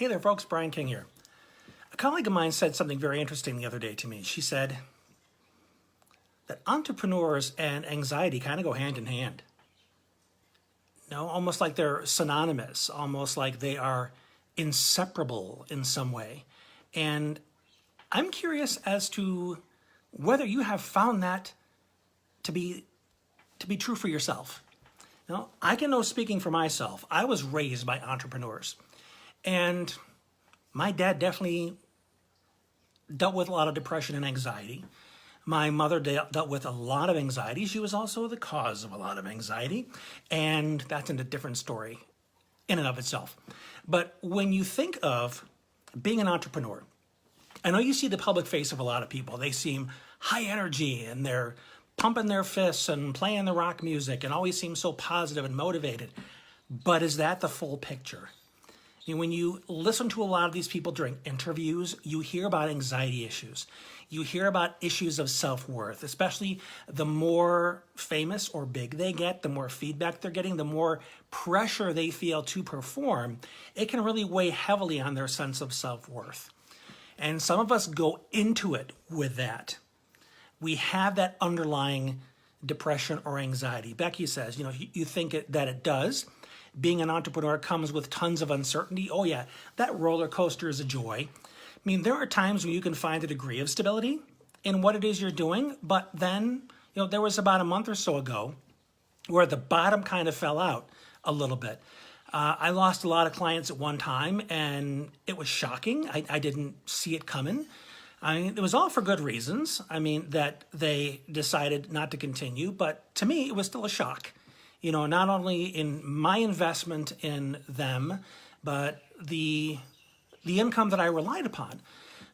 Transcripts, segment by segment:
Hey there, folks. Brian King here. A colleague of mine said something very interesting the other day to me. She said that entrepreneurs and anxiety kind of go hand in hand. No, almost like they're synonymous, almost like they are inseparable in some way. And I'm curious as to whether you have found that to be true for yourself. Now, I can know, speaking for myself, I was raised by entrepreneurs. And my dad definitely dealt with a lot of depression and anxiety. My mother dealt with a lot of anxiety. She was also the cause of a lot of anxiety. And that's a different story in and of itself. But when you think of being an entrepreneur, I know you see the public face of a lot of people. They seem high energy and they're pumping their fists and playing the rock music and always seem so positive and motivated. But is that the full picture? And when you listen to a lot of these people during interviews, you hear about anxiety issues. You hear about issues of self-worth, especially the more famous or big they get, the more feedback they're getting, the more pressure they feel to perform. It can really weigh heavily on their sense of self-worth. And some of us go into it with that. We have that underlying depression or anxiety. Becky says, you think that it does. Being an entrepreneur comes with tons of uncertainty. Oh yeah, that roller coaster is a joy. I mean, there are times when you can find a degree of stability in what it is you're doing, but then, there was about a month or so ago where the bottom kind of fell out a little bit. I lost a lot of clients at one time, and it was shocking. I didn't see it coming. I mean, it was all for good reasons. I mean, that they decided not to continue, but to me, it was still a shock. Not only in my investment in them, but the income that I relied upon.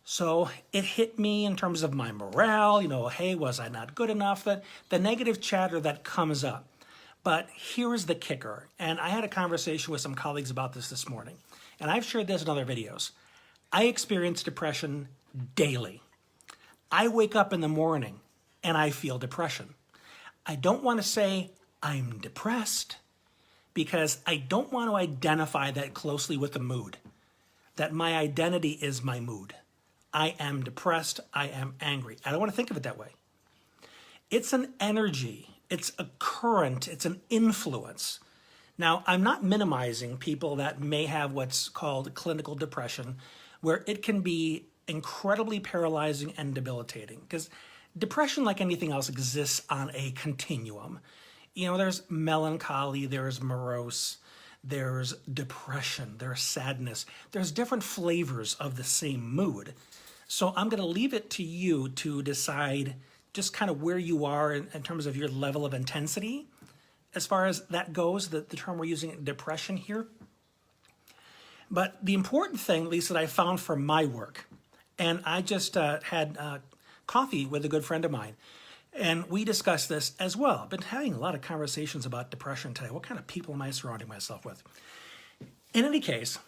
So it hit me in terms of my morale, hey, was I not good enough? The negative chatter that comes up. But here is the kicker, and I had a conversation with some colleagues about this morning, and I've shared this in other videos. I experience depression daily. I wake up in the morning and I feel depression. I don't want to say I'm depressed because I don't want to identify that closely with the mood, that my identity is my mood. I am depressed. I am angry. I don't want to think of it that way. It's an energy. It's a current. It's an influence. Now, I'm not minimizing people that may have what's called clinical depression, where it can be incredibly paralyzing and debilitating, because depression, like anything else, exists on a continuum. There's melancholy, there's morose, there's depression, there's sadness. There's different flavors of the same mood. So I'm going to leave it to you to decide just kind of where you are in terms of your level of intensity. As far as that goes, the term we're using, depression here. But the important thing, at least that I found from my work, and I just had coffee with a good friend of mine, and we discussed this as well. I've been having a lot of conversations about depression today. What kind of people am I surrounding myself with? In any case,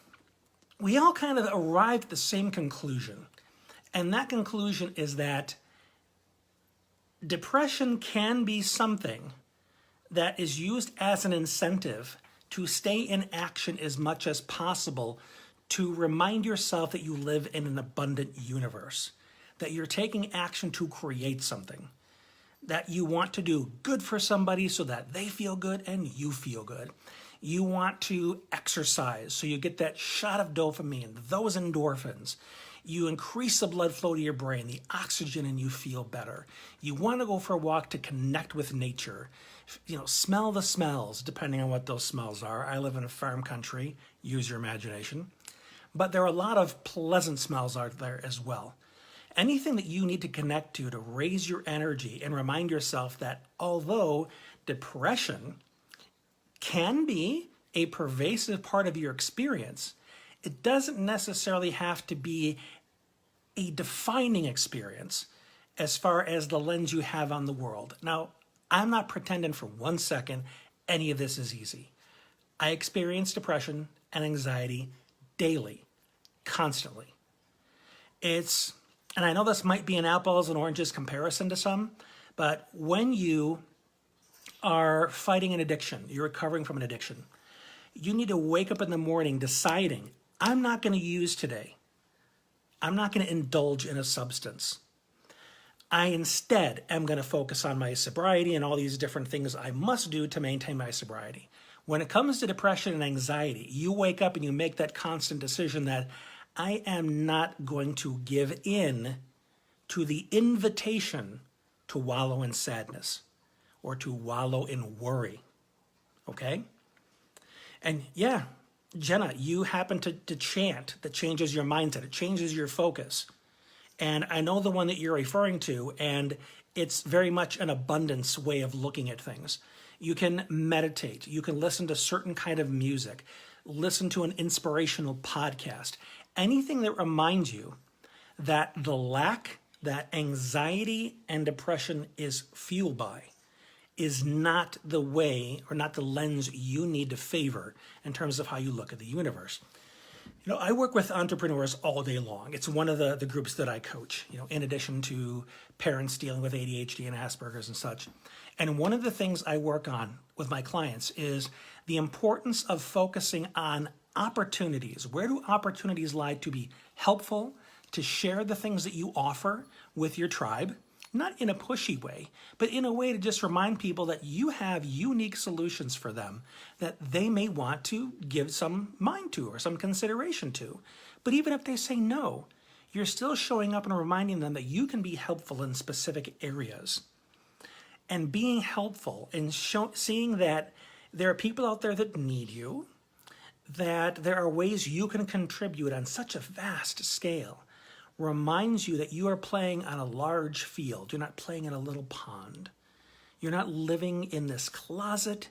we all kind of arrived at the same conclusion. And that conclusion is that depression can be something that is used as an incentive to stay in action as much as possible, to remind yourself that you live in an abundant universe, that you're taking action to create something, that you want to do good for somebody so that they feel good and you feel good. You want to exercise so you get that shot of dopamine, those endorphins. You increase the blood flow to your brain, the oxygen, and you feel better. You want to go for a walk to connect with nature. Smell the smells, depending on what those smells are. I live in a farm country. Use your imagination. But there are a lot of pleasant smells out there as well. Anything that you need to connect to raise your energy and remind yourself that although depression can be a pervasive part of your experience, it doesn't necessarily have to be a defining experience as far as the lens you have on the world. Now, I'm not pretending for 1 second any of this is easy. I experience depression and anxiety daily, constantly. And I know this might be an apples and oranges comparison to some, but when you are fighting an addiction, you're recovering from an addiction, you need to wake up in the morning deciding, I'm not going to use today. I'm not going to indulge in a substance. I instead am going to focus on my sobriety and all these different things I must do to maintain my sobriety. When it comes to depression and anxiety, you wake up and you make that constant decision that I am not going to give in to the invitation to wallow in sadness or to wallow in worry. Okay? And yeah, Jenna, you happen to chant that changes your mindset, it changes your focus. And I know the one that you're referring to, and it's very much an abundance way of looking at things. You can meditate, you can listen to certain kind of music, listen to an inspirational podcast, anything that reminds you that the lack that anxiety and depression is fueled by is not the way or not the lens you need to favor in terms of how you look at the universe. You know, I work with entrepreneurs all day long. It's one of the groups that I coach, you know, in addition to parents dealing with ADHD and Asperger's and such. And one of the things I work on with my clients is the importance of focusing on opportunities. Where do opportunities lie to be helpful, to share the things that you offer with your tribe? Not in a pushy way, but in a way to just remind people that you have unique solutions for them that they may want to give some mind to or some consideration to. But even if they say no, you're still showing up and reminding them that you can be helpful in specific areas. And being helpful and seeing that there are people out there that need you, that there are ways you can contribute on such a vast scale, reminds you that you are playing on a large field. You're not playing in a little pond. You're not living in this closet.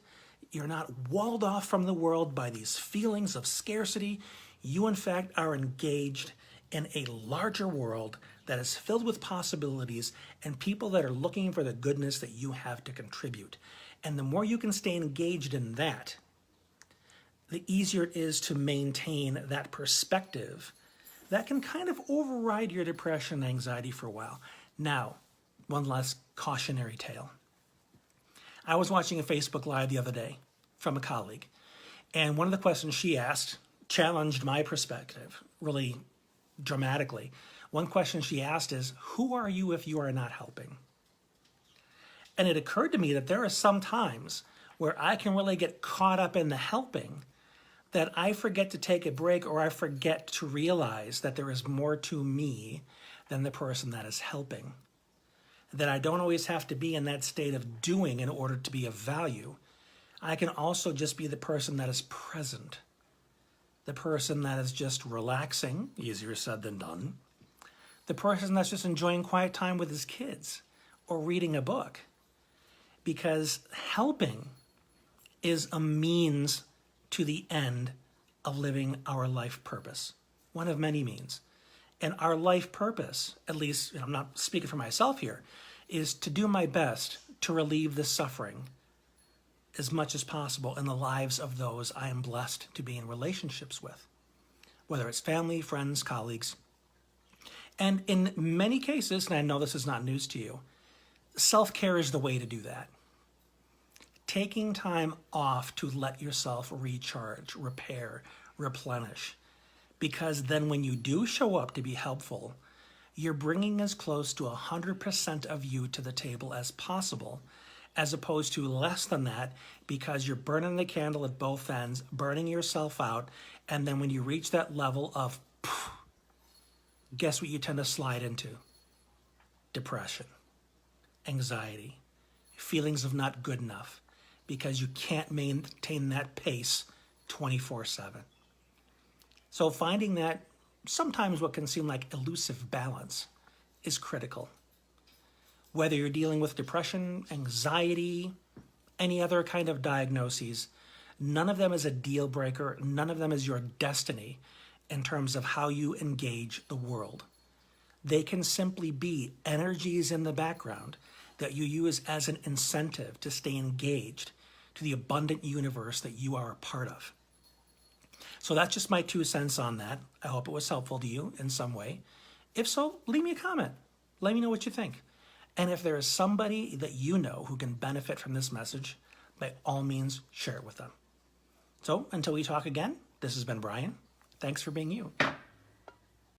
You're not walled off from the world by these feelings of scarcity. You, in fact, are engaged in a larger world that is filled with possibilities and people that are looking for the goodness that you have to contribute. And the more you can stay engaged in that, the easier it is to maintain that perspective that can kind of override your depression and anxiety for a while. Now, one last cautionary tale. I was watching a Facebook Live the other day from a colleague, and one of the questions she asked challenged my perspective really dramatically. One question she asked is, who are you if you are not helping? And it occurred to me that there are some times where I can really get caught up in the helping that I forget to take a break or I forget to realize that there is more to me than the person that is helping. That I don't always have to be in that state of doing in order to be of value. I can also just be the person that is present. The person that is just relaxing, easier said than done. The person that's just enjoying quiet time with his kids or reading a book. Because helping is a means to the end of living our life purpose, one of many means. And our life purpose, at least, I'm not speaking for myself here, is to do my best to relieve the suffering as much as possible in the lives of those I am blessed to be in relationships with, whether it's family, friends, colleagues. And in many cases, and I know this is not news to you, self-care is the way to do that. Taking time off to let yourself recharge, repair, replenish. Because then when you do show up to be helpful, you're bringing as close to 100% of you to the table as possible, as opposed to less than that, because you're burning the candle at both ends, burning yourself out, and then when you reach that level of, guess what you tend to slide into? Depression, anxiety, feelings of not good enough, because you can't maintain that pace 24/7. So finding that sometimes what can seem like elusive balance is critical. Whether you're dealing with depression, anxiety, any other kind of diagnoses, none of them is a deal breaker. None of them is your destiny in terms of how you engage the world. They can simply be energies in the background that you use as an incentive to stay engaged to the abundant universe that you are a part of. So that's just my 2 cents on that. I hope it was helpful to you in some way. If so, leave me a comment. Let me know what you think. And if there is somebody that you know who can benefit from this message, by all means, share it with them. So until we talk again, this has been Brian. Thanks for being you.